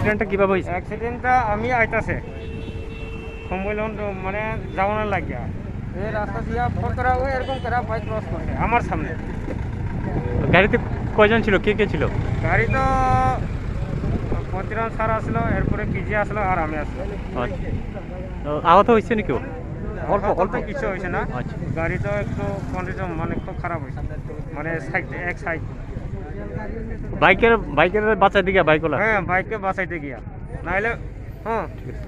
অ্যাক্সিডেন্টটা কিভাবে হয়েছে? অ্যাক্সিডেন্টটা আমি আইতাছে সম্মেলন মানে যাওয়ানোর লাগিয়া এই রাস্তা দিয়া ফোরতরা ওই এরকম করে বাইক ক্রস করছে আমার সামনে। গাড়িতে কয়জন ছিল, কে কে ছিল? গাড়ি তো প্রতিরাম স্যার আসলো, এরপরে পিজি আসলো আর আমি আসলো। আচ্ছা, তো আহত হয়েছে নাকি কেউ? অল্প অল্প কিছু হয়েছে না, আচ্ছা। গাড়ি তো একটু কন্ডিশন মানে খুব খারাপ হয়েছে, মানে সাইড এক সাইড। বাইকের বাঁচাই দিকে বাইকওয়ালা? হ্যাঁ বাইককে বাঁচাইতে গিয়া নাইলে হ্যাঁ। ঠিক আছে।